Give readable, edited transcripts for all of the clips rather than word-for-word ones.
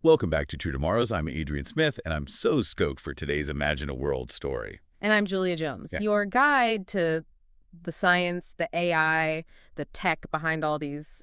Welcome back to True Tomorrows. I'm Adrian Smith, and I'm so stoked for today's Imagine a World story. And I'm Julia Jones, Yeah. your guide to the science, the AI, the tech behind all these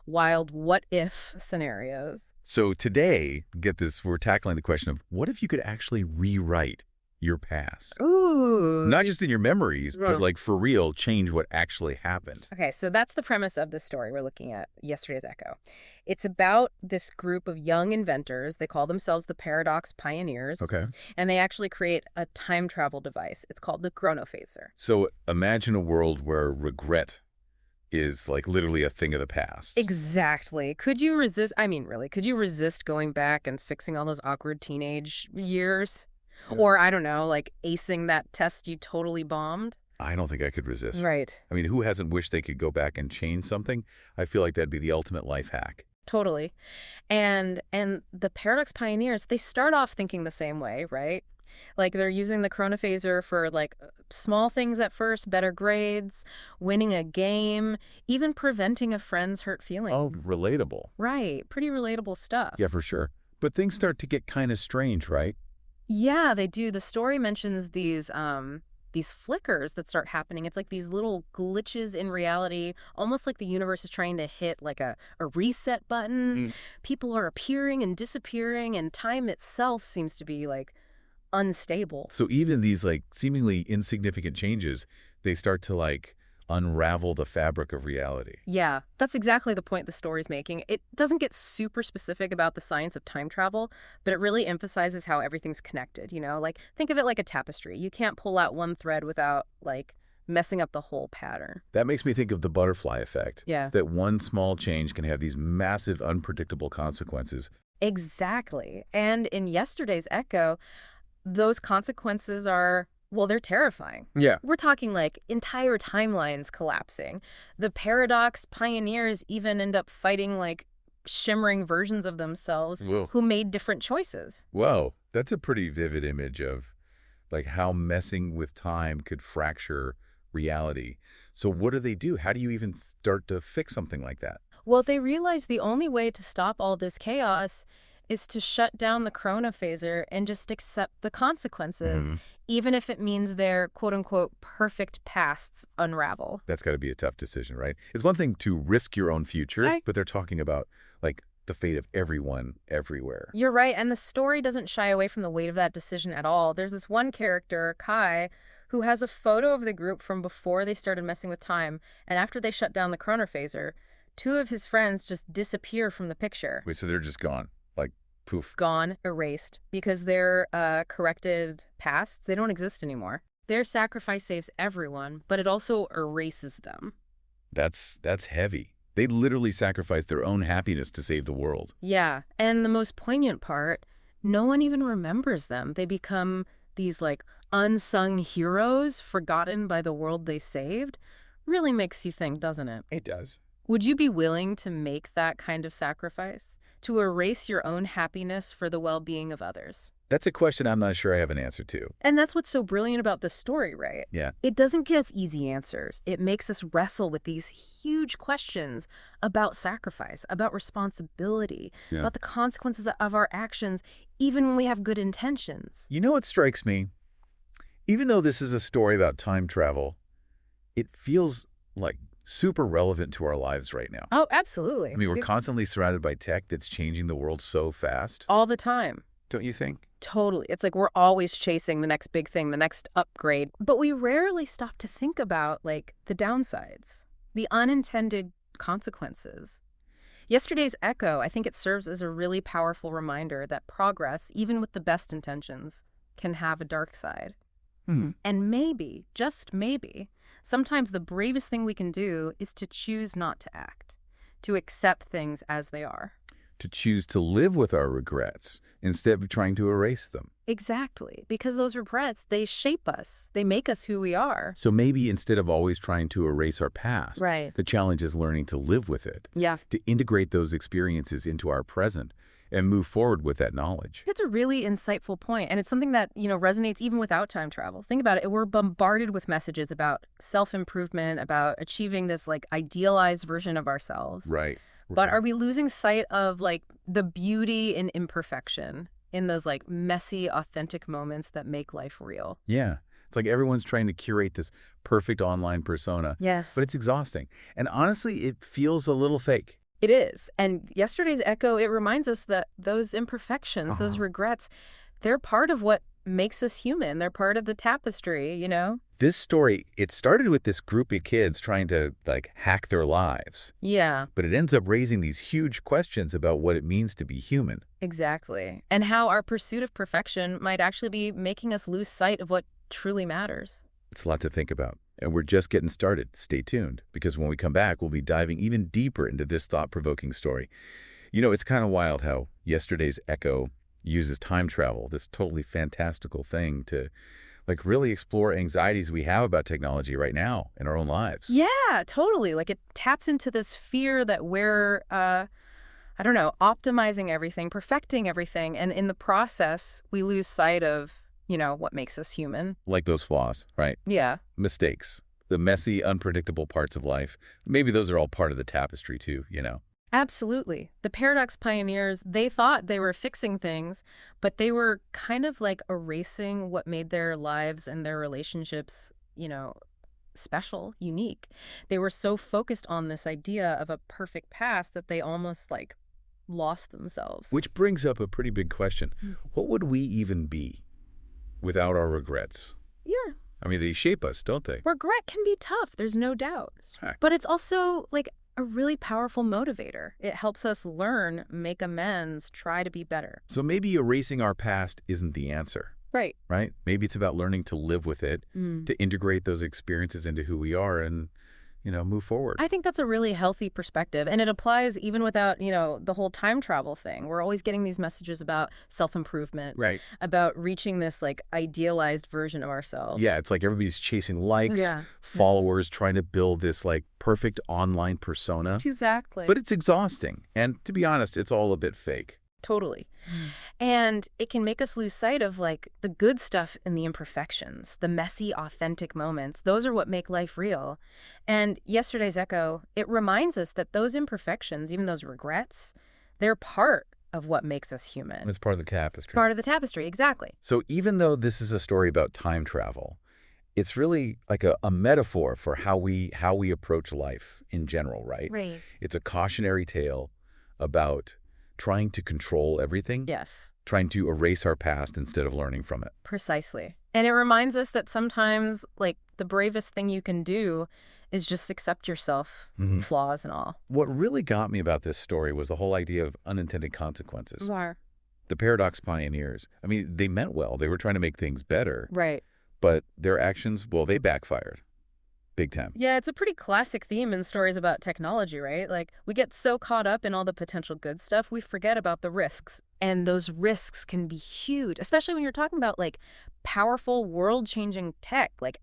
wild what-if scenarios. So today, get this, we're tackling the question of what if you could actually rewrite your past? Ooh. Not just in your memories, Yeah. but like for real, change what actually happened. Okay, so that's the premise of this story we're looking at, Yesterday's Echo. It's about this group of young inventors. They call themselves the Paradox Pioneers. Okay. And they actually create a time travel device. It's called the chronophaser. So imagine a world where regret is like literally a thing of the past. Exactly. Could you resist? I mean, really, could you resist going back and fixing all those awkward teenage years? Yeah. Or, I don't know, like acing that test you totally bombed? I don't think I could resist. Right. I mean, who hasn't wished they could go back and change something? I feel like that'd be the ultimate life hack. Totally. And the Paradox Pioneers, they start off thinking the same way, right? Like they're using the chronophaser for like small things at first, better grades, winning a game, even preventing a friend's hurt feeling. Oh, relatable. Right. Pretty relatable stuff. Yeah, for sure. But things start to get kind of strange, right? Yeah, they do. The story mentions these flickers that start happening. It's like these little glitches in reality, almost like the universe is trying to hit like a reset button. People are appearing and disappearing, and time itself seems to be like unstable. So even these like seemingly insignificant changes, they start to like unravel the fabric of reality. Yeah, that's exactly the point the story's making. It doesn't get super specific about the science of time travel, but it really emphasizes how everything's connected, you know? Like, think of it like a tapestry. You can't pull out one thread without, like, messing up the whole pattern. That makes me think of the butterfly effect. Yeah. That one small change can have these massive, unpredictable consequences. Exactly. And in Yesterday's Echo, those consequences are, well, they're terrifying. Yeah. We're talking like entire timelines collapsing. The Paradox Pioneers even end up fighting like shimmering versions of themselves Whoa. who made different choices. Whoa, that's a pretty vivid image of like how messing with time could fracture reality. So what do? How do you even start to fix something like that? Well, they realize the only way to stop all this chaos is to shut down the chronophaser and just accept the consequences, even if it means their quote-unquote perfect pasts unravel. That's got to be a tough decision, right? It's one thing to risk your own future, Right. but they're talking about like the fate of everyone everywhere. You're right, and the story doesn't shy away from the weight of that decision at all. There's this one character, Kai, who has a photo of the group from before they started messing with time, and after they shut down the chronophaser, two of his friends just disappear from the picture. Wait, so they're just gone? Like, poof. Gone, erased, because their corrected pasts, they don't exist anymore. Their sacrifice saves everyone, but it also erases them. That's heavy. They literally sacrificed their own happiness to save the world. Yeah, and the most poignant part, no one even remembers them. They become these, like, unsung heroes forgotten by the world they saved. Really makes you think, doesn't it? It does. Would you be willing to make that kind of sacrifice? To erase your own happiness for the well-being of others? That's a question I'm not sure I have an answer to. And that's what's so brilliant about this story, right? Yeah. It doesn't give us easy answers. It makes us wrestle with these huge questions about sacrifice, about responsibility, Yeah. about the consequences of our actions, even when we have good intentions. You know what strikes me? Even though this is a story about time travel, it feels like super relevant to our lives right now. Oh, absolutely. I mean, we're constantly surrounded by tech that's changing the world so fast. All the time. Don't you think? Totally. It's like we're always chasing the next big thing, the next upgrade. But we rarely stop to think about, like, the downsides, the unintended consequences. Yesterday's Echo, I think it serves as a really powerful reminder that progress, even with the best intentions, can have a dark side. And maybe, just maybe, sometimes the bravest thing we can do is to choose not to act, to accept things as they are. To choose to live with our regrets instead of trying to erase them. Exactly, because those regrets, they shape us. They make us who we are. So maybe instead of always trying to erase our past, Right. the challenge is learning to live with it, Yeah. to integrate those experiences into our present and move forward with that knowledge. It's a really insightful point, and it's something that, resonates even without time travel. Think about it. We're bombarded with messages about self-improvement, about achieving this, like, idealized version of ourselves. Right. But Right. are we losing sight of like the beauty in imperfection, in those like messy, authentic moments that make life real? Yeah. It's like everyone's trying to curate this perfect online persona, but Yes. it's exhausting. And honestly, it feels a little fake. It is. And yesterday's echo, it reminds us that those imperfections, those Uh-huh. regrets, they're part of what makes us human. They're part of the tapestry, you know? This story, it started with this group of kids trying to like hack their lives, Yeah, but it ends up raising these huge questions about what it means to be human. exactly. And how our pursuit of perfection might actually be making us lose sight of what truly matters. It's a lot to think about. And we're just getting started. Stay tuned, because when we come back, we'll be diving even deeper into this thought-provoking story. You know, it's kind of wild how yesterday's Echo uses time travel, this totally fantastical thing, to like really explore anxieties we have about technology right now in our own lives. Yeah, totally. Like it taps into this fear that we're, I don't know, optimizing everything, perfecting everything. And in the process, we lose sight of, what makes us human. Like those flaws, right? Yeah. Mistakes, the messy, unpredictable parts of life. Maybe those are all part of the tapestry too, you know? Absolutely. The paradox pioneers, they thought they were fixing things, but they were kind of like erasing what made their lives and their relationships, special, unique. They were so focused on this idea of a perfect past that they almost like lost themselves. Which brings up a pretty big question. Mm. What would we even be without our regrets? Yeah. I mean, they shape us, don't they? Regret can be tough, there's no doubt. Heck. But it's also like a really powerful motivator. It helps us learn, make amends, try to be better. So maybe erasing our past isn't the answer, Right. right? Maybe it's about learning to live with it, Mm. to integrate those experiences into who we are and, move forward. I think that's a really healthy perspective, and it applies even without, the whole time travel thing. We're always getting these messages about self-improvement, Right. about reaching this like idealized version of ourselves. Yeah, it's like everybody's chasing likes, Yeah. followers, trying to build this like perfect online persona. Exactly. But it's exhausting. And to be honest, it's all a bit fake. Totally. And it can make us lose sight of like the good stuff in the imperfections, the messy, authentic moments. Those are what make life real. And yesterday's echo, it reminds us that those imperfections, even those regrets, they're part of what makes us human. It's part of the tapestry. Part of the tapestry, exactly. So even though this is a story about time travel, it's really like a metaphor for how we approach life in general, right? Right. It's a cautionary tale about trying to control everything, Yes, trying to erase our past instead of learning from it. precisely. And it reminds us that sometimes, like, the bravest thing you can do is just accept yourself, Mhm. flaws and all. What really got me about this story was the whole idea of unintended consequences. Right. The paradox pioneers, I mean, they meant well. They were trying to make things better, Right. but their actions, well, they backfired big time. Yeah, it's a pretty classic theme in stories about technology, right? Like, we get so caught up in all the potential good stuff, we forget about the risks. And those risks can be huge, especially when you're talking about, like, powerful, world-changing tech, like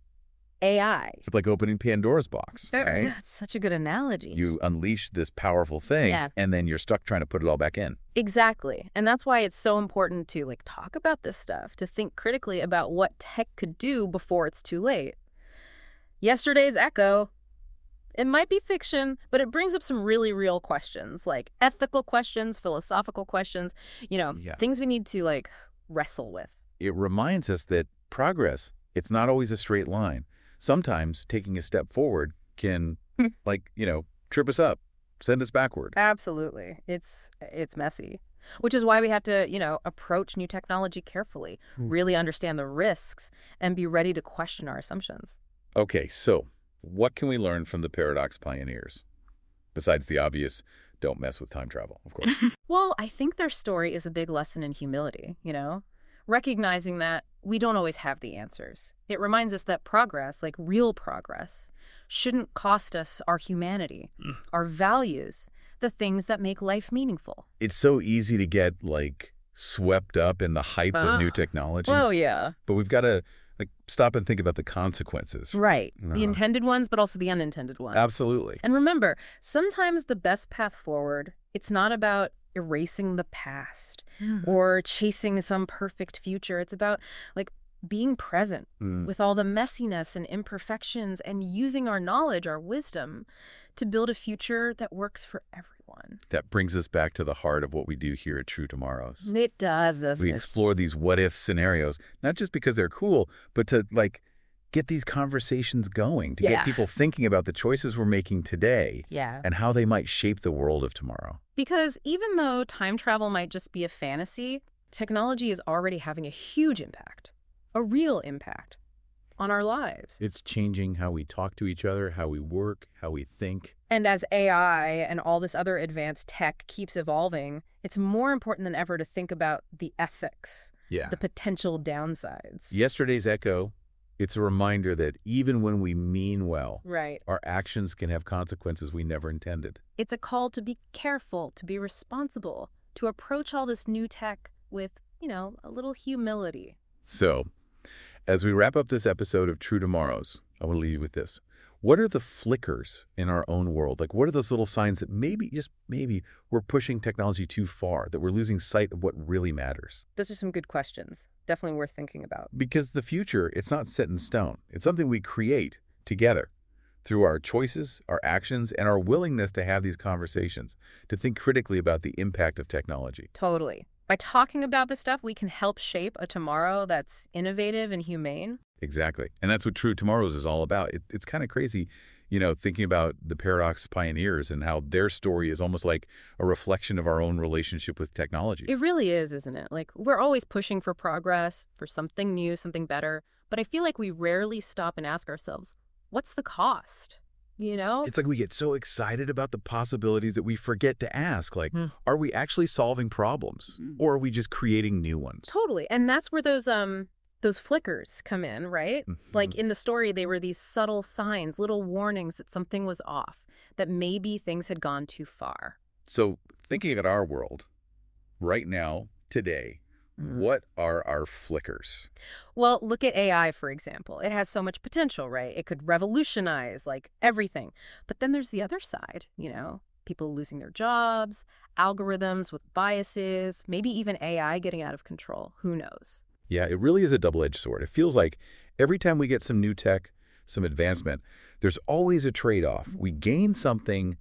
AI. It's like opening Pandora's box, right? Yeah, it's such a good analogy. You unleash this powerful thing, Yeah. and then you're stuck trying to put it all back in. Exactly. And that's why it's so important to, like, talk about this stuff, to think critically about what tech could do before it's too late. Yesterday's echo, it might be fiction, but it brings up some really real questions, like ethical questions, philosophical questions, Yeah. things we need to, like, wrestle with. It reminds us that progress, it's not always a straight line. Sometimes taking a step forward can, trip us up, send us backward. Absolutely. It's messy, which is why we have to, approach new technology carefully, really understand the risks, and be ready to question our assumptions. Okay, so what can we learn from the paradox pioneers? Besides the obvious, don't mess with time travel, of course. Well, I think their story is a big lesson in humility, recognizing that we don't always have the answers. It reminds us that progress, like real progress, shouldn't cost us our humanity, our values, the things that make life meaningful. It's so easy to get, swept up in the hype of new technology. Oh, yeah. But we've got to, stop and think about the consequences. Right. The Uh-huh. intended ones, but also the unintended ones. Absolutely. And remember, sometimes the best path forward, it's not about erasing the past or chasing some perfect future. It's about, like, being present with all the messiness and imperfections and using our knowledge, our wisdom, to build a future that works for everyone. one. That brings us back to the heart of what we do here at True Tomorrows. It does, doesn't We it? explore these what-if scenarios, not just because they're cool, but to, get these conversations going, to get people thinking about the choices we're making today Yeah. and how they might shape the world of tomorrow. Because even though time travel might just be a fantasy, technology is already having a huge impact, a real impact, on our lives. It's changing how we talk to each other, how we work, how we think. And as AI and all this other advanced tech keeps evolving, it's more important than ever to think about the ethics, the potential downsides. Yesterday's Echo, it's a reminder that even when we mean well, Right. our actions can have consequences we never intended. It's a call to be careful, to be responsible, to approach all this new tech with, a little humility. So, as we wrap up this episode of True Tomorrows, I want to leave you with this. What are the flickers in our own world? What are those little signs that maybe, just maybe, we're pushing technology too far, that we're losing sight of what really matters? Those are some good questions. Definitely worth thinking about. Because the future, it's not set in stone. It's something we create together through our choices, our actions, and our willingness to have these conversations, to think critically about the impact of technology. Totally. By talking about this stuff, we can help shape a tomorrow that's innovative and humane. Exactly. And that's what True Tomorrows is all about. It's kind of crazy, thinking about the Paradox pioneers and how their story is almost like a reflection of our own relationship with technology. It really is, isn't it? We're always pushing for progress, for something new, something better. But I feel like we rarely stop and ask ourselves, what's the cost? It's like we get so excited about the possibilities that we forget to ask, are we actually solving problems? Or are we just creating new ones? Totally. And that's where those flickers come in, right? Like in the story, they were these subtle signs, little warnings that something was off, that maybe things had gone too far. So thinking at our world, right now, today, what are our flickers? Well, look at AI, for example. It has so much potential, right? It could revolutionize, everything. But then there's the other side, people losing their jobs, algorithms with biases, maybe even AI getting out of control. Who knows? Yeah, it really is a double-edged sword. It feels like every time we get some new tech, some advancement, there's always a trade-off. We gain something,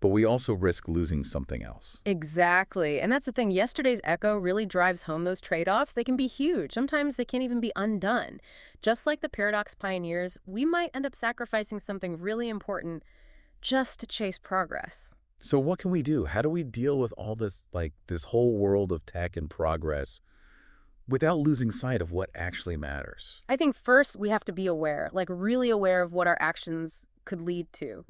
but we also risk losing something else. Exactly. And that's the thing. Yesterday's Echo really drives home those trade-offs. They can be huge. Sometimes they can't even be undone. Just like the Paradox pioneers, we might end up sacrificing something really important just to chase progress. So what can we do? How do we deal with all this, this whole world of tech and progress without losing sight of what actually matters? I think first we have to be aware, really aware of what our actions could lead to,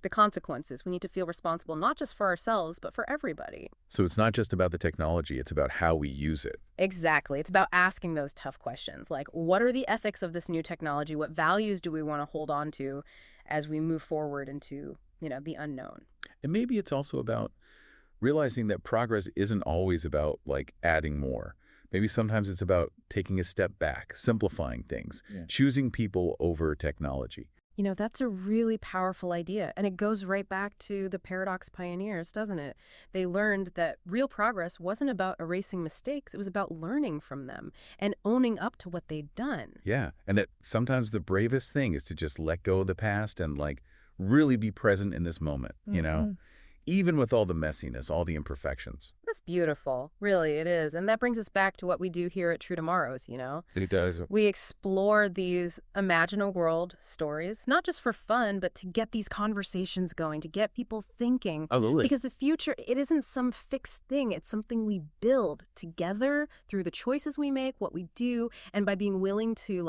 the consequences. We need to feel responsible, not just for ourselves, but for everybody. So it's not just about the technology, it's about how we use it. Exactly. It's about asking those tough questions, what are the ethics of this new technology? What values do we want to hold on to as we move forward into, the unknown? And maybe it's also about realizing that progress isn't always about, adding more. Maybe sometimes it's about taking a step back, simplifying things, choosing people over technology. That's a really powerful idea. And it goes right back to the Paradox pioneers, doesn't it? They learned that real progress wasn't about erasing mistakes. It was about learning from them and owning up to what they'd done. Yeah. And that sometimes the bravest thing is to just let go of the past and really be present in this moment, even with all the messiness, all the imperfections. That's beautiful. Really, it is. And that brings us back to what we do here at True Tomorrows, It does. We explore these imagine a world stories, not just for fun, but to get these conversations going, to get people thinking. Absolutely. Because the future, it isn't some fixed thing. It's something we build together through the choices we make, what we do, and by being willing to,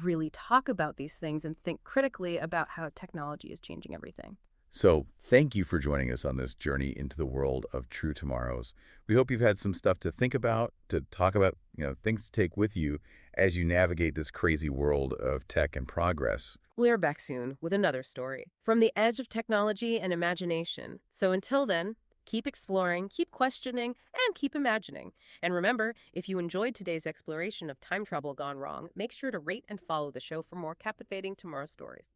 really talk about these things and think critically about how technology is changing everything. So thank you for joining us on this journey into the world of True Tomorrows. We hope you've had some stuff to think about, to talk about, things to take with you as you navigate this crazy world of tech and progress. We're back soon with another story from the edge of technology and imagination. So until then, keep exploring, keep questioning, and keep imagining. And remember, if you enjoyed today's exploration of time travel gone wrong, make sure to rate and follow the show for more captivating tomorrow stories.